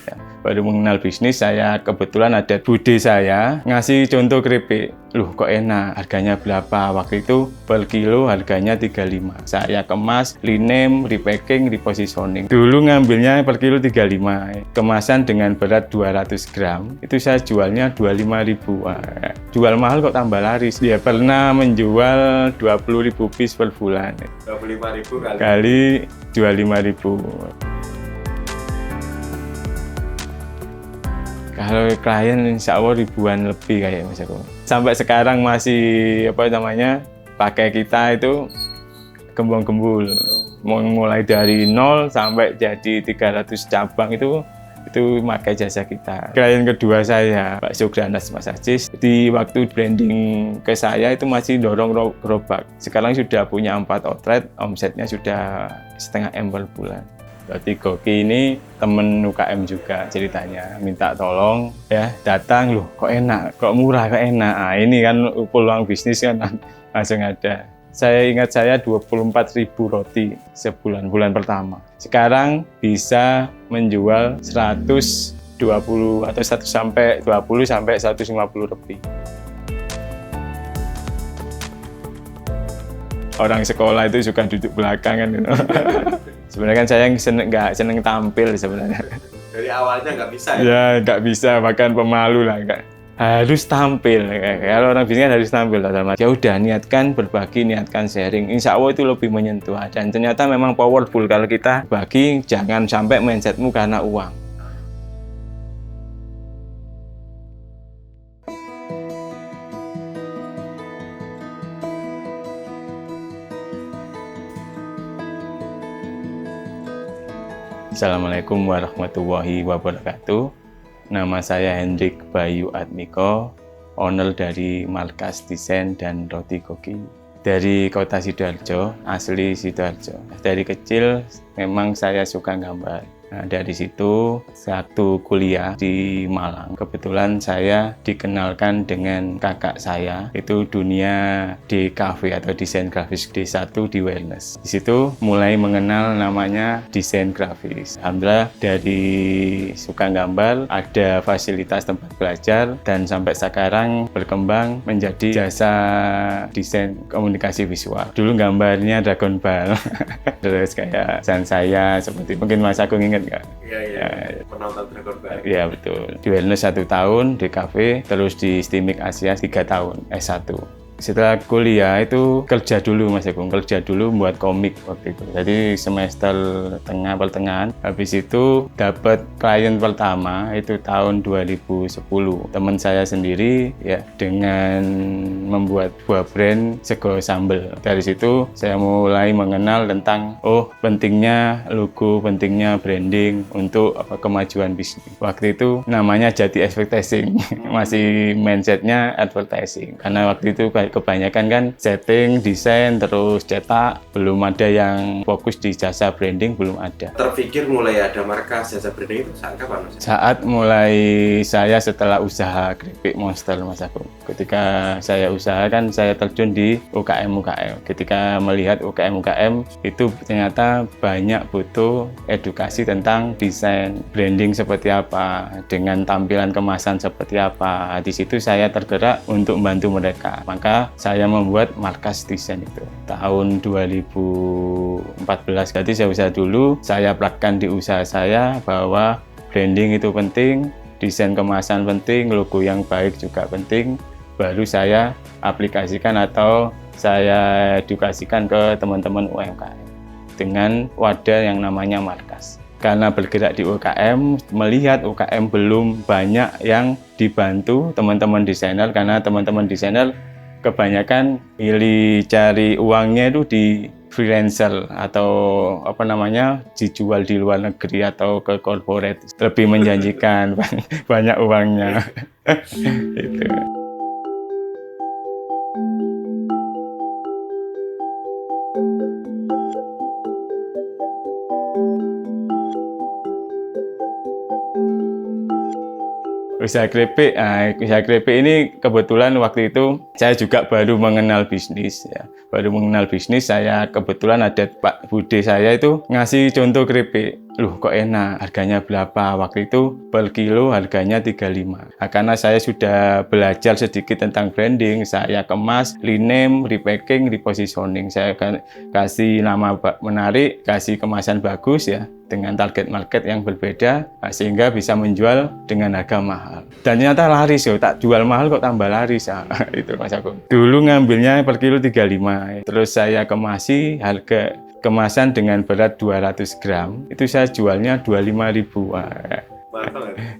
Ya, baru mengenal bisnis, saya kebetulan ada bude saya ngasih contoh keripik. Loh kok enak, harganya berapa? Waktu itu per kilo harganya 35. Saya kemas, linem, repacking, repositioning. Dulu ngambilnya per kilo 35. Kemasan dengan berat 200 gram, itu saya jualnya 25.000. Jual mahal kok tambah laris. Dia pernah menjual 20.000 piece per bulan. 25.000 kali 25.000. Kalau klien insya Allah ribuan lebih kayak Mas aku. Sampai sekarang masih pakai kita itu gembung-gembul. Mulai dari 0 sampai jadi 300 cabang itu pakai jasa kita. Klien kedua saya, Pak Sugranas Mas Ajis, di waktu branding ke saya itu masih dorong gerobak. Sekarang sudah punya 4 outlet, omsetnya sudah 0,5 M per bulan. Berarti Goki ini temen UKM juga ceritanya, minta tolong ya, datang loh kok enak, kok murah, kok enak. Nah, ini kan peluang bisnis kan langsung ada. Saya ingat saya 24.000 roti sebulan, bulan pertama. Sekarang bisa menjual 120 atau 1 sampai 20 sampai 150 lebih. Orang sekolah itu suka duduk belakang kan. Sebenarnya kan saya nggak seneng tampil sebenarnya. Dari awalnya nggak bisa ya? Ya nggak bisa, bahkan pemalu lah, harus tampil. Kalau orang bisnis harus tampil. Ya udah, niatkan berbagi, niatkan sharing. Insya Allah itu lebih menyentuh. Dan ternyata memang powerful kalau kita bagi. Jangan sampai mindsetmu karena uang. Assalamualaikum warahmatullahi wabarakatuh. Nama saya Hendrik Bayu Atmiko, owner dari Markas Desain dan Roti Goki. Dari kota Sidoarjo, asli Sidoarjo. Dari kecil memang saya suka gambar. Nah, dari situ waktu kuliah di Malang, kebetulan saya dikenalkan dengan kakak saya, itu dunia DKV atau desain grafis D1 di Wellness. Di situ mulai mengenal namanya desain grafis. Alhamdulillah dari suka gambar, ada fasilitas tempat belajar, dan sampai sekarang berkembang menjadi jasa desain komunikasi visual. Dulu gambarnya Dragon Ball, terus kayak saya seperti mungkin Mas Agung ingat nggak? Iya, penonton Dragon Ball. Iya betul. Di Wellness 1 tahun, di kafe, terus di Stimik Asia 3 tahun, S1. Setelah kuliah itu kerja dulu Mas Agung, kerja dulu buat komik waktu itu. Jadi semester pertengahan, habis itu dapat klien pertama itu tahun 2010. Teman saya sendiri ya dengan membuat buah brand sego sambal. Dari situ saya mulai mengenal tentang pentingnya logo, pentingnya branding untuk kemajuan bisnis. Waktu itu namanya Jati Advertising, masih mindsetnya advertising. Karena waktu itu kebanyakan kan setting, desain, terus cetak, belum ada yang fokus di jasa branding, belum ada. Terpikir mulai ada markas jasa branding itu saat kapan Mas? Saat mulai saya setelah usaha keripik Monster Mas Agung. Ketika saya usaha kan saya terjun di UKM. Ketika melihat UKM itu ternyata banyak butuh edukasi tentang desain, branding seperti apa, dengan tampilan kemasan seperti apa. Di situ saya tergerak untuk membantu mereka. Maka saya membuat markas desain itu tahun 2014. Jadi saya usaha dulu, saya praktekkan di usaha saya bahwa branding itu penting, desain kemasan penting, logo yang baik juga penting. Baru saya aplikasikan atau saya edukasikan ke teman-teman UMKM dengan wadah yang namanya markas. Karena bergerak di UKM, melihat UKM belum banyak yang dibantu teman-teman desainer, karena teman-teman desainer kebanyakan pilih cari uangnya itu di freelancer atau dijual di luar negeri atau ke corporate, lebih menjanjikan, banyak uangnya. Itu. Usaha keripik ini kebetulan waktu itu saya juga baru mengenal bisnis ya. Saya kebetulan ada Pak Bude saya itu ngasih contoh keripik. loh kok enak, harganya berapa? Waktu itu per kilo harganya 35. Nah, karena saya sudah belajar sedikit tentang branding, saya kemas, rename, repacking, repositioning. Saya kasih nama menarik, kasih kemasan bagus ya, dengan target market yang berbeda, sehingga bisa menjual dengan harga mahal. Dan ternyata laris ya, tak jual mahal kok tambah laris ya. Itu Mas Agung. Dulu ngambilnya per kilo 35, terus saya kemasi harga kemasan dengan berat 200 gram, itu saya jualnya 25.000.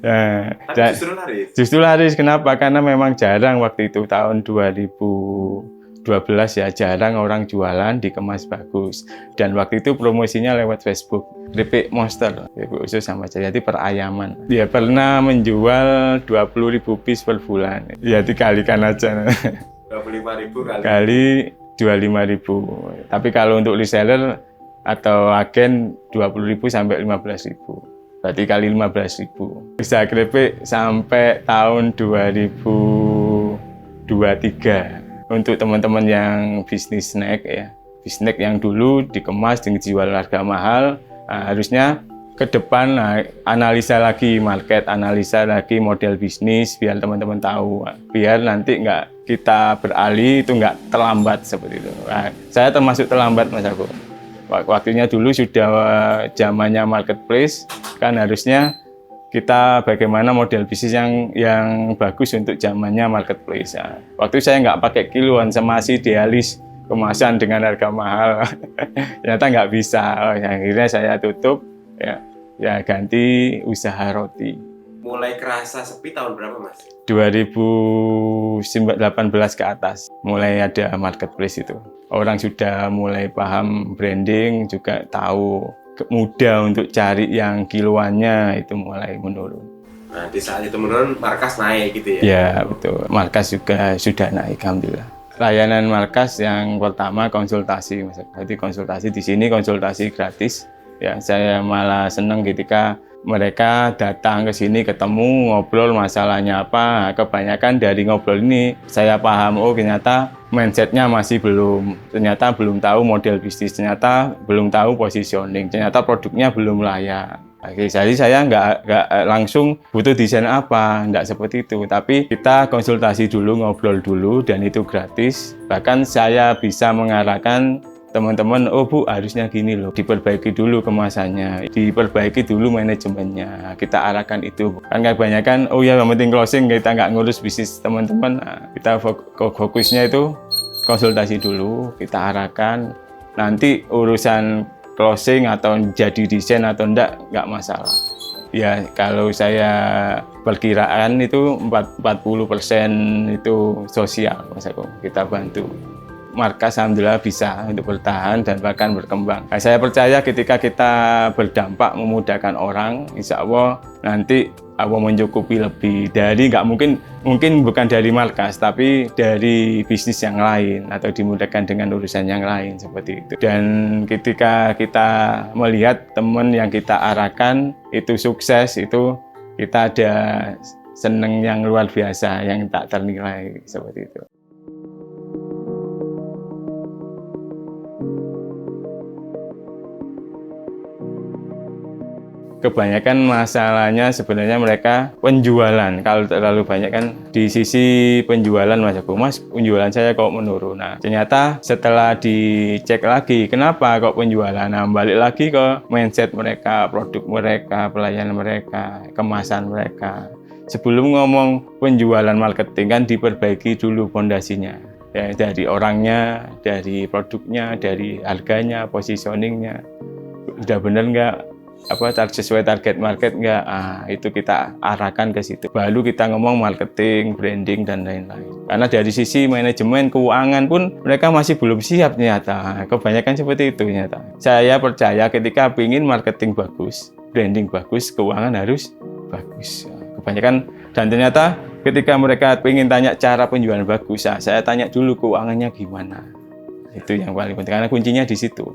Tapi justru laris. Justru laris, kenapa? Karena memang jarang waktu itu, tahun 2012 ya, jarang orang jualan dikemas bagus. Dan waktu itu promosinya lewat Facebook, keripik Monster, khusus sama Jayati Perayaman. Dia pernah menjual 20.000 piece per bulan. Ya dikalikan aja. 25.000 kali 25.000. Tapi kalau untuk reseller atau agen 20.000 sampai 15.000. Berarti kali 15.000. Bisa keripik sampai tahun 2023. Untuk teman-teman yang bisnis snack ya. Bisnis snack yang dulu dikemas dijual harga mahal, harusnya ke depan analisa lagi market, analisa lagi model bisnis biar teman-teman tahu, biar nanti nggak kita beralih itu nggak terlambat seperti itu. Nah, saya termasuk terlambat Mas Agung. Waktunya dulu sudah zamannya marketplace, kan harusnya kita bagaimana model bisnis yang bagus untuk zamannya marketplace. Nah, waktu saya nggak pakai kiloan, masih idealis kemasan dengan harga mahal, ternyata nggak bisa. Akhirnya saya tutup. Ya ganti usaha roti. Mulai kerasa sepi tahun berapa Mas? 2018 ke atas mulai ada marketplace itu. Orang sudah mulai paham branding, juga tahu mudah untuk cari yang kiloannya, itu mulai menurun. Nah di saat itu menurun, markas naik gitu ya? Ya betul, markas juga sudah naik, alhamdulillah. Layanan markas yang pertama konsultasi, Mas. Jadi konsultasi di sini konsultasi gratis. Ya, saya malah senang ketika mereka datang ke sini, ketemu, ngobrol masalahnya apa. Kebanyakan dari ngobrol ini saya paham, oh ternyata mindsetnya masih belum, ternyata belum tahu model bisnis, ternyata belum tahu positioning, ternyata produknya belum layak. Jadi saya nggak langsung butuh desain apa, nggak seperti itu. Tapi kita konsultasi dulu, ngobrol dulu, dan itu gratis. Bahkan saya bisa mengarahkan teman-teman, oh Bu, harusnya gini loh, diperbaiki dulu kemasannya, diperbaiki dulu manajemennya, kita arahkan itu. Kan kebanyakan, oh ya yang penting closing, kita nggak ngurus bisnis teman-teman. Nah, kita fokusnya itu konsultasi dulu, kita arahkan, nanti urusan closing atau jadi desain atau enggak, nggak masalah. Ya kalau saya perkiraan itu 40% itu sosial, Mas Agung, kita bantu. Markas alhamdulillah bisa untuk bertahan dan bahkan berkembang. Nah, saya percaya ketika kita berdampak memudahkan orang, insya Allah nanti Allah mencukupi lebih dari, nggak mungkin bukan dari markas, tapi dari bisnis yang lain atau dimudahkan dengan urusan yang lain seperti itu. Dan ketika kita melihat teman yang kita arahkan itu sukses, itu kita ada seneng yang luar biasa yang tak ternilai seperti itu. Kebanyakan masalahnya sebenarnya mereka penjualan. Kalau terlalu banyak kan di sisi penjualan, Mas Agung, Mas penjualan saya kok menurun. Nah ternyata setelah dicek lagi, kenapa kok penjualan? Nah balik lagi ke mindset mereka, produk mereka, pelayanan mereka, kemasan mereka. Sebelum ngomong penjualan marketing kan diperbaiki dulu fondasinya. Ya, dari orangnya, dari produknya, dari harganya, positioningnya. Udah bener nggak? Sesuai target market nggak? Itu kita arahkan ke situ. Baru kita ngomong marketing, branding, dan lain-lain. Karena dari sisi manajemen, keuangan pun mereka masih belum siap ternyata. Kebanyakan seperti itu ternyata. Saya percaya ketika ingin marketing bagus, branding bagus, keuangan harus bagus. Kebanyakan, dan ternyata ketika mereka ingin tanya cara penjualan bagus, saya tanya dulu keuangannya gimana. Itu yang paling penting, karena kuncinya di situ.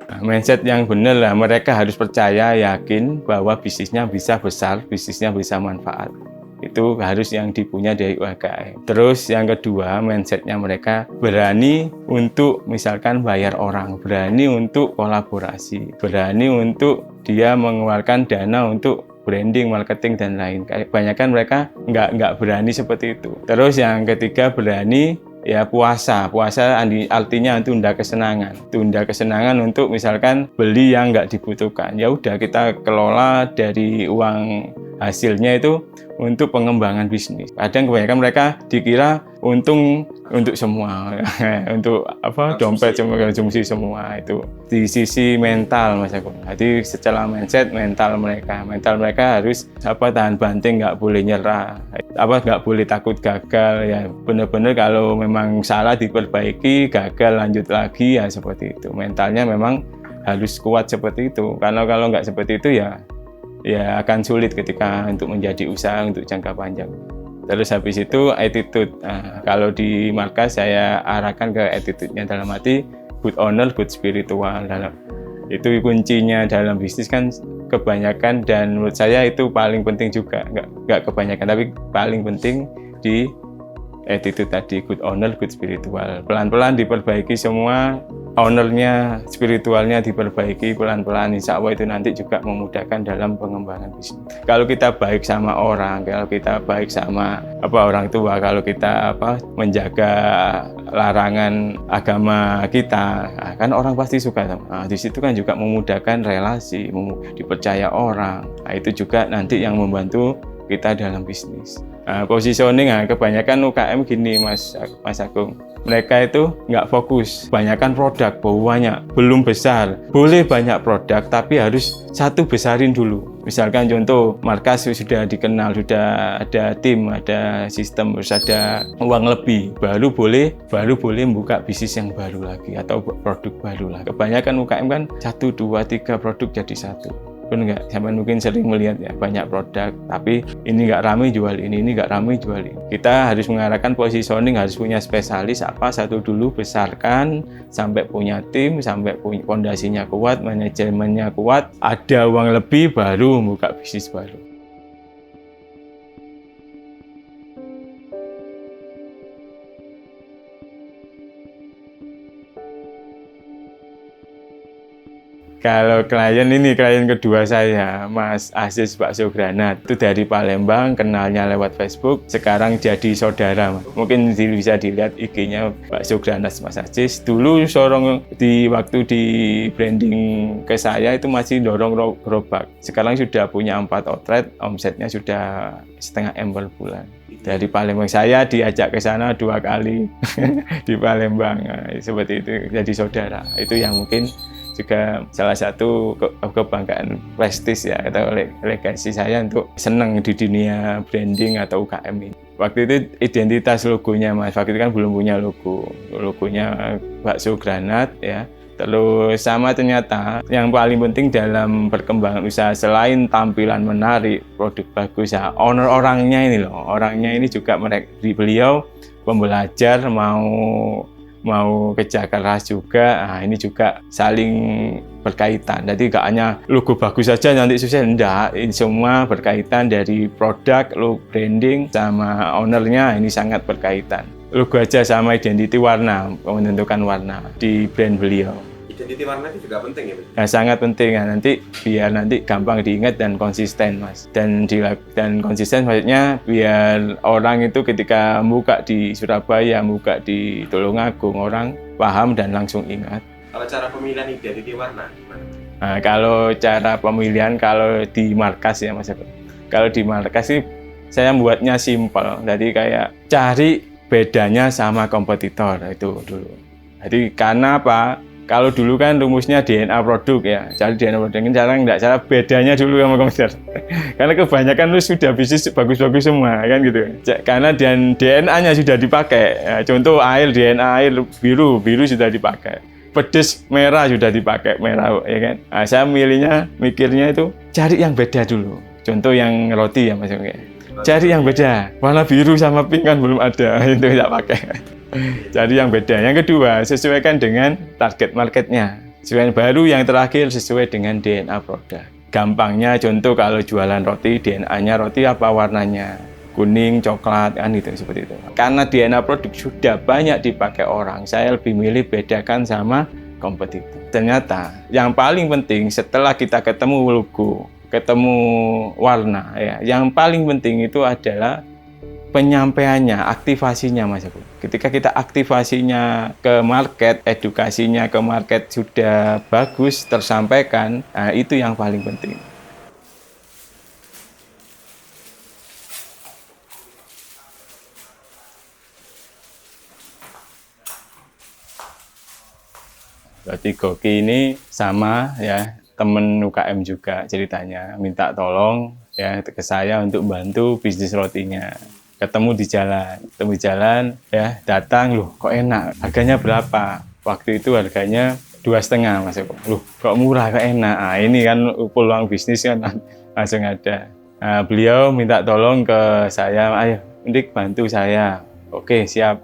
Nah, mindset yang benar lah, mereka harus percaya, yakin bahwa bisnisnya bisa besar, bisnisnya bisa manfaat. itu harus yang dipunya dari UMKM. Terus yang kedua, mindsetnya mereka berani untuk misalkan bayar orang, berani untuk kolaborasi, berani untuk dia mengeluarkan dana untuk branding, marketing, dan lain. Kebanyakan mereka nggak berani seperti itu. Terus yang ketiga, berani ya puasa artinya tunda kesenangan untuk misalkan beli yang nggak dibutuhkan. Ya udah, kita kelola dari uang hasilnya itu untuk pengembangan bisnis. Kadang kebanyakan mereka dikira untung untuk semua, untuk dompet cuma konsumsi semua. Itu di sisi mental, Mas Agung. Jadi secara mindset, mental mereka harus tahan banting, nggak boleh nyerah, nggak boleh takut gagal. Ya benar-benar kalau memang salah diperbaiki, gagal lanjut lagi, ya seperti itu. Mentalnya memang harus kuat seperti itu. Karena kalau nggak seperti itu ya akan sulit ketika untuk menjadi usaha untuk jangka panjang. Terus habis itu attitude. Nah, kalau di markas saya arahkan ke attitude-nya, dalam arti good owner, good spiritual. Itu kuncinya dalam bisnis kan kebanyakan, dan menurut saya itu paling penting juga. Nggak kebanyakan, tapi paling penting di attitude tadi, good owner, good spiritual. Pelan-pelan diperbaiki semua, ownernya, spiritualnya diperbaiki pelan-pelan. Insya Allah itu nanti juga memudahkan dalam pengembangan bisnis. Kalau kita baik sama orang, kalau kita baik sama orang tua, kalau kita menjaga larangan agama kita, kan orang pasti suka. Di situ kan juga memudahkan relasi, dipercaya orang. Itu juga nanti yang membantu kita dalam bisnis. Positioning, kebanyakan UKM gini Mas Agung, mereka itu nggak fokus, banyakkan produk, banyak, belum besar. Boleh banyak produk, tapi harus satu besarin dulu. Misalkan contoh, markas sudah dikenal, sudah ada tim, ada sistem, harus ada uang lebih, baru boleh buka bisnis yang baru lagi atau produk baru lah. Kebanyakan UKM kan 1, 2, 3 produk jadi satu. Pun nggak, sampai mungkin sering melihat ya banyak produk, tapi ini nggak ramai jual ini nggak ramai jual ini. Kita harus mengarahkan positioning, harus punya spesialis satu dulu, besarkan sampai punya tim, sampai punya fondasinya kuat, manajemennya kuat, ada uang lebih, baru buka bisnis baru. Kalau klien kedua saya, Mas Aziz Bakso Granat, itu dari Palembang, kenalnya lewat Facebook, sekarang jadi saudara. Mungkin bisa dilihat IG-nya Bakso Granat Mas Aziz. Dulu waktu di branding ke saya itu masih dorong gerobak. Sekarang sudah punya 4 outlet, omsetnya sudah 0,5 M per bulan. Dari Palembang, saya diajak ke sana 2 kali di Palembang. Seperti itu, jadi saudara. Itu yang mungkin juga salah satu kebanggaan prestis ya, atau legasi saya untuk senang di dunia branding atau UKM ini. Waktu itu identitas logonya Mas, waktu itu kan belum punya logonya Bakso Granat ya. Terus sama, ternyata yang paling penting dalam perkembangan usaha selain tampilan menarik, produk bagus ya, orangnya ini juga beliau pembelajar, mau kerja keras juga. Ini juga saling berkaitan. Jadi nggak hanya logo bagus saja nanti sukses, enggak. Ini semua berkaitan, dari produk, logo branding sama ownernya, ini sangat berkaitan. Logo aja sama identity warna, menentukan warna di brand beliau. Identity warna itu juga penting ya? Sangat penting ya, biar nanti gampang diingat dan konsisten Mas. Dan konsisten maksudnya biar orang itu ketika buka di Surabaya, buka di Tulungagung, orang paham dan langsung ingat. Kalau cara pemilihan identity warna gimana? Kalau cara pemilihan, kalau di markas ya Mas, kalau di markas sih saya buatnya simpel. Jadi kayak cari bedanya sama kompetitor itu dulu. Jadi karena apa? Kalau dulu kan rumusnya DNA produk ya, cari DNA produk, ini sekarang enggak, cara bedanya dulu sama kompetitor. Karena kebanyakan lu sudah bisnis bagus-bagus semua kan gitu. Karena DNA-nya sudah dipakai. Ya, contoh DNA air biru sudah dipakai. Pedes merah sudah dipakai, merah ya kan. Nah, saya mikirnya itu cari yang beda dulu. Contoh yang roti ya Mas. Cari yang beda. Warna biru sama pink kan belum ada, itu tidak pakai. Cari yang beda. Yang kedua, sesuaikan dengan target marketnya. Baru yang terakhir, sesuai dengan DNA produk. Gampangnya contoh kalau jualan roti, DNA-nya roti apa warnanya? kuning, coklat, kan gitu seperti itu. Karena DNA produk sudah banyak dipakai orang, saya lebih milih bedakan sama kompetitor. Ternyata yang paling penting setelah kita ketemu logo, ketemu warna, ya, yang paling penting itu adalah penyampaiannya, aktivasinya, Mas Agung. Ketika kita aktivasinya ke market, edukasinya ke market sudah bagus tersampaikan, nah itu yang paling penting. Berarti Goki ini sama ya, temen UKM juga ceritanya, minta tolong ya ke saya untuk bantu bisnis rotinya. Ketemu di jalan ya, datang, loh kok enak, harganya berapa? Waktu itu harganya 2,5, Mas. Loh kok murah, kok enak. Nah, ini kan peluang bisnis kan langsung ada. Nah, beliau minta tolong ke saya, ayo Ndik bantu saya. Oke, siap.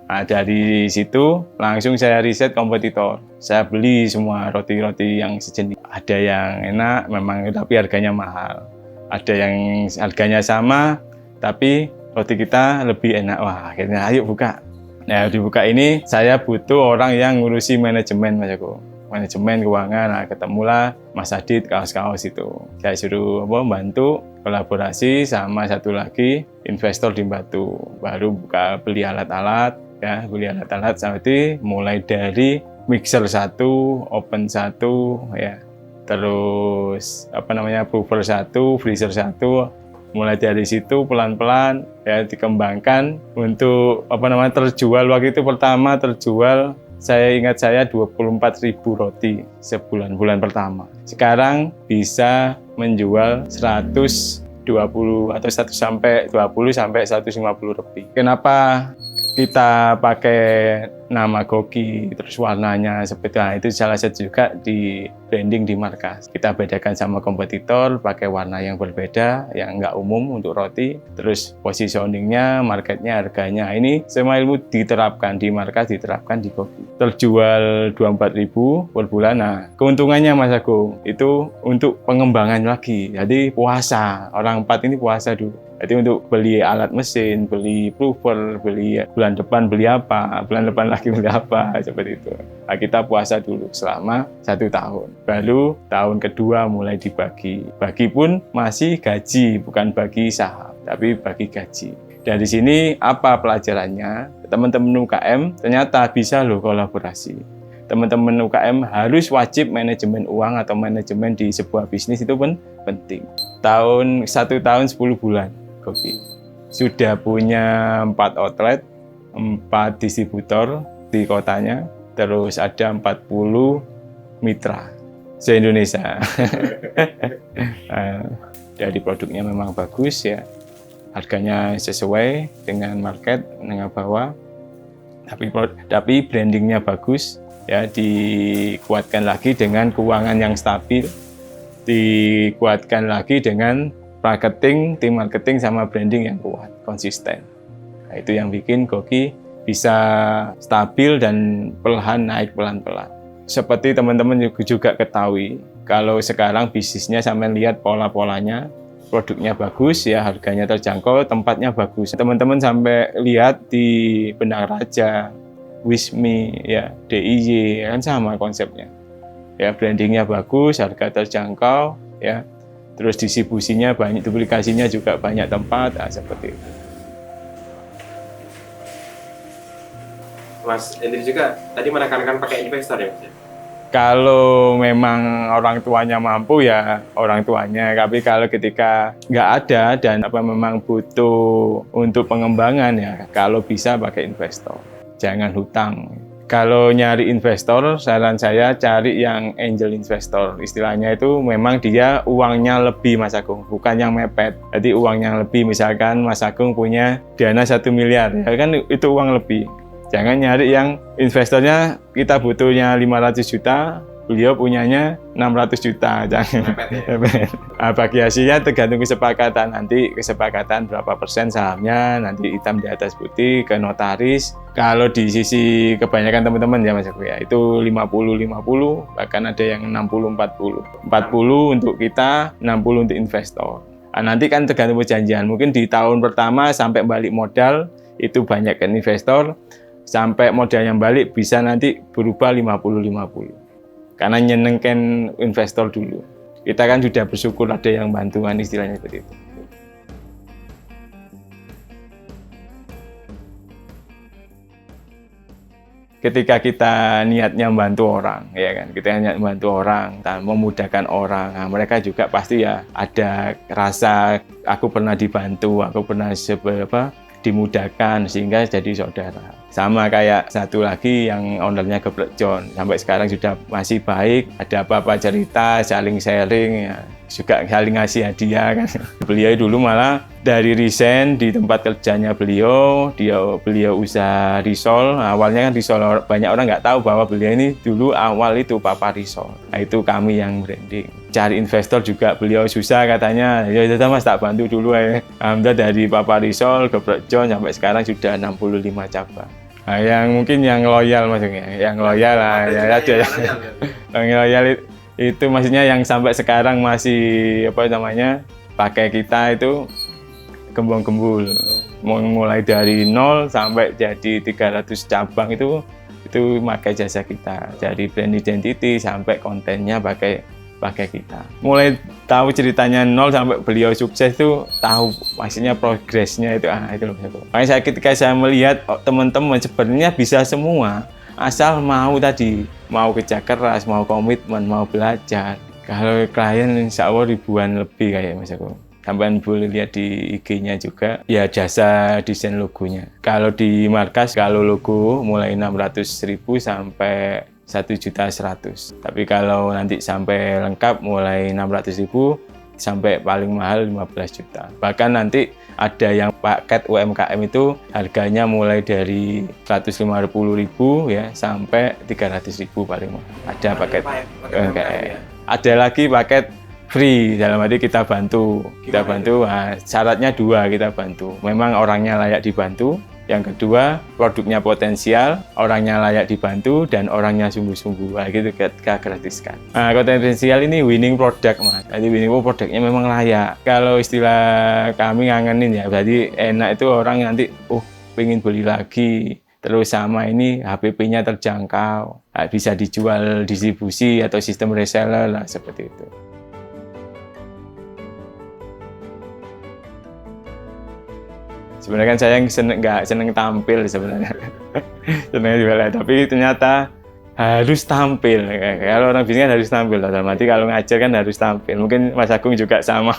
Nah, dari situ langsung saya riset kompetitor. Saya beli semua roti-roti yang sejenis. Ada yang enak memang tapi harganya mahal. Ada yang harganya sama tapi roti kita lebih enak. Wah, akhirnya ayo buka. Nah, dibuka ini saya butuh orang yang ngurusi manajemen, Mas Agung. Manajemen keuangan. Nah, ketemulah Mas Adit kaos-kaos itu. Saya suruh bantu kolaborasi sama satu lagi investor di Batu. Baru buka beli alat-alat. Ya, beli alat-alat seperti mulai dari mixer 1, oven 1, ya, terus prover 1, freezer 1. Mulai dari situ pelan-pelan ya dikembangkan untuk terjual. Waktu itu pertama terjual, saya ingat 24.000 roti sebulan, bulan pertama. Sekarang bisa menjual 120 atau 1 sampai 20 sampai 150 lebih. Kenapa kita pakai nama Goki, terus warnanya seperti itu salah satu juga di branding di markas. Kita bedakan sama kompetitor, pakai warna yang berbeda, yang nggak umum untuk roti. Terus positioningnya, marketnya, harganya. Ini semua ilmu diterapkan di markas, diterapkan di Goki. Terjual 24.000 per bulan. Nah, keuntungannya Mas Agung itu untuk pengembangan lagi. Jadi puasa, orang 4 ini puasa dulu. Jadi untuk beli alat mesin, beli prover, beli bulan depan beli apa, bulan depan lagi beli apa, seperti itu. Nah, kita puasa dulu selama 1 tahun. Baru tahun kedua mulai dibagi. Bagi pun masih gaji, bukan bagi saham, tapi bagi gaji. Dari sini apa pelajarannya? Teman-teman UKM ternyata bisa loh kolaborasi. Teman-teman UKM harus wajib manajemen uang atau manajemen di sebuah bisnis itu pun penting. 1 tahun 10 bulan. Goki sudah punya 4 outlet, 4 distributor di kotanya, terus ada 40 mitra se-Indonesia. Dari produknya memang bagus ya, harganya sesuai dengan market menengah bawah, tapi brandingnya bagus ya, dikuatkan lagi dengan keuangan yang stabil, dikuatkan lagi dengan marketing, tim marketing sama branding yang kuat, konsisten. Nah, itu yang bikin Goki bisa stabil dan perlahan naik pelan-pelan. Seperti teman-teman juga ketahui, kalau sekarang bisnisnya sampai lihat pola-polanya, produknya bagus ya, harganya terjangkau, tempatnya bagus. Teman-teman sampai lihat di Benang Raja, Wismi, ya, DIY, kan sama konsepnya. Ya, brandingnya bagus, harga terjangkau, ya. Terus distribusinya banyak, duplikasinya juga banyak tempat, nah, seperti itu. Mas Hendrik juga tadi menekankan pakai investor ya, Mas? Kalau memang orang tuanya mampu ya orang tuanya, tapi kalau ketika nggak ada dan memang butuh untuk pengembangan ya kalau bisa pakai investor, jangan hutang. Kalau nyari investor, saran saya cari yang angel investor. Istilahnya itu memang dia uangnya lebih, Mas Agung, bukan yang mepet. Jadi uangnya lebih, misalkan Mas Agung punya dana 1 miliar, ya kan itu uang lebih. Jangan nyari yang investornya kita butuhnya 500 juta, beliau punyanya 600 juta. Jangan. Nah, bagi hasilnya tergantung kesepakatan. Nanti kesepakatan berapa persen sahamnya, nanti hitam di atas putih ke notaris. Kalau di sisi kebanyakan teman-teman ya Mas Agung ya, itu 50-50, bahkan ada yang 60-40. 40 untuk kita, 60 untuk investor. Nanti kan tergantung perjanjian. Mungkin di tahun pertama sampai balik modal itu banyak kan investor, sampai modal yang balik bisa nanti berubah 50-50. Karena nyenengkan investor dulu. Kita kan sudah bersyukur ada yang bantuan, istilahnya seperti itu. Ketika kita niatnya membantu orang, ya kan, kita niat membantu orang dan memudahkan orang, nah, mereka juga pasti ya ada rasa aku pernah dibantu, aku pernah dimudahkan sehingga jadi saudara. Sama kayak satu lagi yang ownernya Geprek John, sampai sekarang sudah masih baik, ada apa-apa cerita, saling sharing, ya, juga saling ngasih hadiah kan. Beliau dulu malah dari resign di tempat kerjanya beliau usaha risol. Awalnya kan risol, banyak orang nggak tahu bahwa beliau ini dulu awal itu Papa Risol. Nah, itu kami yang branding. Cari investor juga beliau susah katanya, ya sudah Mas tak bantu dulu ya. Alhamdulillah dari Papa Risol, Geprek John sampai sekarang sudah 65 cabang. Nah, yang mungkin yang loyal maksudnya, yang loyal lah, ya ada yang loyal itu maksudnya yang sampai sekarang masih pakai kita itu gembong-gembul, mulai dari 0 sampai jadi 300 cabang itu pakai jasa kita, dari brand identity sampai kontennya pakai kita. Mulai tahu ceritanya 0 sampai beliau sukses itu tahu maksudnya progresnya itu loh. Makanya ketika saya melihat teman-teman sebenarnya bisa semua asal mau kerja keras, mau komitmen, mau belajar. Kalau klien insya Allah ribuan lebih kayak Mas Agung. Sampai boleh lihat di IG-nya juga, ya jasa desain logonya. Kalau di markas, kalau logo mulai 600.000 sampai 1.100.000. Tapi kalau nanti sampai lengkap mulai 600.000 sampai paling mahal 15 juta. Bahkan nanti ada yang paket UMKM itu harganya mulai dari 150.000 ya sampai 300.000 paling mahal. Ada paket UMKM. Ada lagi paket free, dalam arti kita bantu. Nah, syaratnya 2 kita bantu. Memang orangnya layak dibantu. Yang kedua, produknya potensial, orangnya layak dibantu, dan orangnya sungguh-sungguh. Nah, gitu kita gratiskan. Nah, potensial ini winning product, Mas. Jadi winning produknya memang layak. Kalau istilah kami ngangenin ya, berarti enak itu orang nanti, pengen beli lagi. Terus sama ini HPP-nya terjangkau, bisa dijual distribusi atau sistem reseller lah, seperti itu. Sebenarnya kan saya nggak seneng tampil sebenarnya, seneng jualan, tapi ternyata harus tampil. Kalau orang bisnis kan harus tampil, berarti kalau ngajar kan harus tampil. Mungkin Mas Agung juga sama.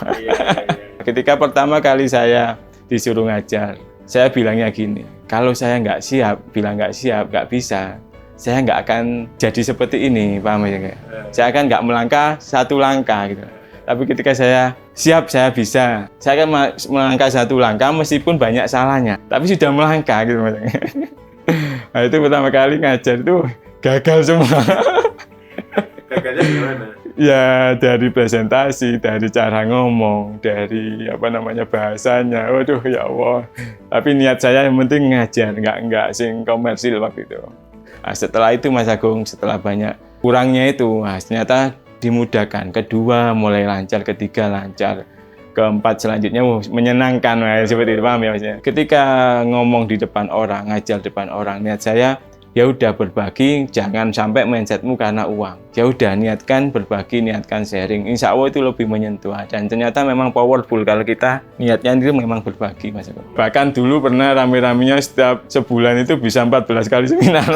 Ketika pertama kali saya disuruh ngajar, saya bilangnya gini, kalau saya nggak siap, nggak bisa, saya nggak akan jadi seperti ini, paham ya? Saya akan nggak melangkah satu langkah gitu. Tapi ketika saya siap, saya bisa. Saya akan melangkah satu langkah meskipun banyak salahnya. Tapi sudah melangkah gitu. Nah, itu pertama kali ngajar itu gagal semua. Gagalnya gimana? Ya dari presentasi, dari cara ngomong, dari bahasanya. Waduh ya Allah. Tapi niat saya yang penting ngajar, nggak sing komersil waktu itu. Nah, setelah itu Mas Agung, setelah banyak kurangnya itu, ternyata dimudahkan. Kedua mulai lancar, ketiga lancar, keempat selanjutnya menyenangkan, seperti itu, paham ya maksudnya. Ketika ngomong di depan orang, ngajar depan orang, niat saya ya udah berbagi, jangan sampai mindsetmu karena uang. Ya udah niatkan berbagi, niatkan sharing. Insya Allah itu lebih menyentuh, dan ternyata memang powerful kalau kita niatnya itu memang berbagi, Mas. Bahkan dulu pernah rame-ramenya setiap sebulan itu bisa 14 kali seminar.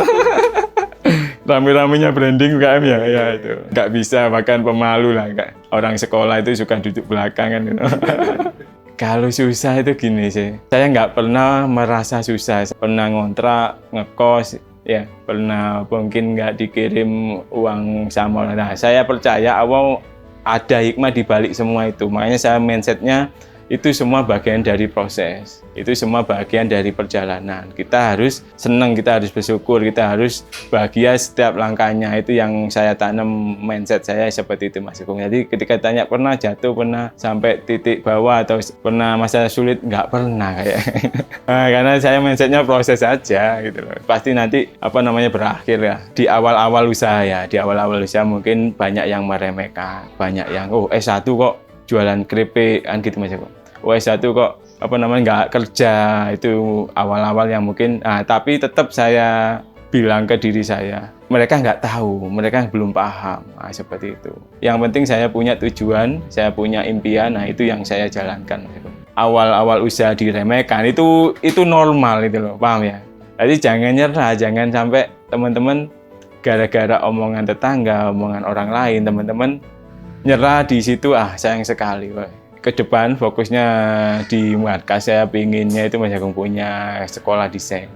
Rame-ramenya branding UKM ya itu nggak bisa, bahkan pemalu lah, orang sekolah itu suka duduk belakangan gitu. Kalau susah itu gini sih, saya nggak pernah merasa susah. Pernah ngontrak, ngekos, ya pernah mungkin nggak dikirim uang sama. Nah, saya percaya Allah ada hikmah di balik semua itu. Makanya saya mindsetnya itu semua bagian dari proses, itu semua bagian dari perjalanan. Kita harus senang, kita harus bersyukur, kita harus bahagia setiap langkahnya. Itu yang saya tanam mindset saya seperti itu, Mas Agung. Jadi ketika tanya pernah jatuh, pernah sampai titik bawah atau pernah masa sulit, nggak pernah kayak. Nah, karena saya mindsetnya proses aja gitu loh. Pasti nanti berakhir ya. Di awal-awal usaha ya, di awal-awal usaha mungkin banyak yang meremehkan, banyak yang S1 kok jualan keripik kan gitu Mas Eko. S1 kok nggak kerja, itu awal-awal yang mungkin, tapi tetap saya bilang ke diri saya, mereka nggak tahu, mereka belum paham, seperti itu. Yang penting saya punya tujuan, saya punya impian, itu yang saya jalankan. Awal-awal usaha diremehkan, itu normal itu loh, paham ya? Jadi jangan nyerah, jangan sampai teman-teman gara-gara omongan tetangga, omongan orang lain, teman-teman nyerah di situ, sayang sekali. Ke depan fokusnya di markas, saya pinginnya itu Mas Agung punya sekolah desain,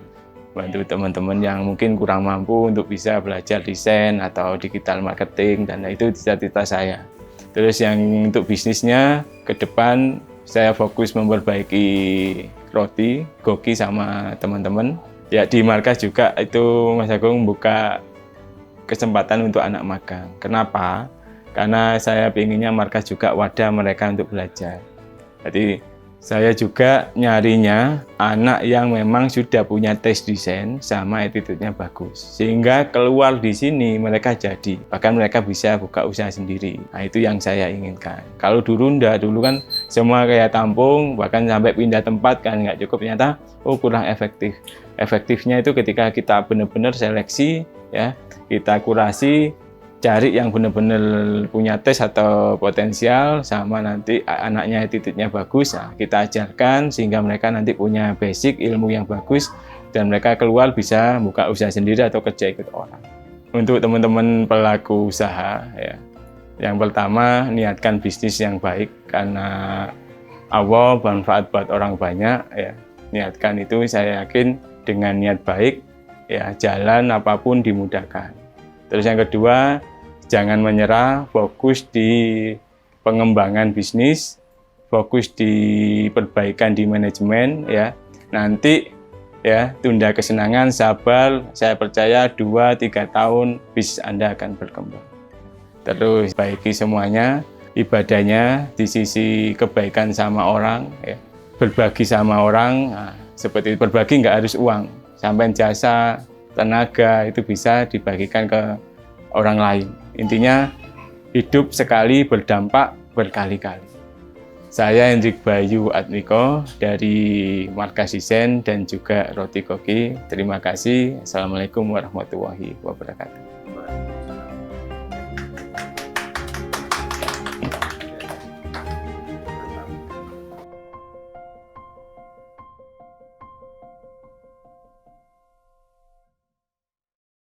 bantu teman-teman yang mungkin kurang mampu untuk bisa belajar desain atau digital marketing, dan itu cita-cita saya. Terus yang untuk bisnisnya ke depan saya fokus memperbaiki roti Goki sama teman-teman. Ya di markas juga itu Mas Agung buka kesempatan untuk anak magang. Kenapa? Karena saya pinginnya markas juga wadah mereka untuk belajar. Jadi saya juga nyarinya anak yang memang sudah punya tes desain sama attitude-nya bagus. Sehingga keluar di sini mereka jadi, bahkan mereka bisa buka usaha sendiri. Itu yang saya inginkan. Kalau dulu kan semua kayak tampung, bahkan sampai pindah tempat kan nggak cukup, ternyata kurang efektif. Efektifnya itu ketika kita benar-benar seleksi, ya, kita kurasi, cari yang benar-benar punya tes atau potensial, sama nanti anaknya attitude-nya bagus, kita ajarkan sehingga mereka nanti punya basic ilmu yang bagus dan mereka keluar bisa buka usaha sendiri atau kerja ikut orang. Untuk teman-teman pelaku usaha, ya, yang pertama niatkan bisnis yang baik karena Allah manfaat buat orang banyak, ya. Niatkan itu, saya yakin dengan niat baik, ya, jalan apapun dimudahkan. Terus yang kedua, jangan menyerah, fokus di pengembangan bisnis, fokus di perbaikan di manajemen, ya. Nanti, ya, tunda kesenangan, sabar, saya percaya 2-3 tahun bisnis Anda akan berkembang. Terus baiki semuanya, ibadahnya di sisi kebaikan sama orang, ya. Berbagi sama orang, seperti berbagi nggak harus uang, sampai jasa, tenaga itu bisa dibagikan ke orang lain. Intinya hidup sekali berdampak berkali-kali. Saya Hendrik Bayu Admiko dari Markas Desain dan juga Roti Goki. Terima kasih. Assalamualaikum warahmatullahi wabarakatuh.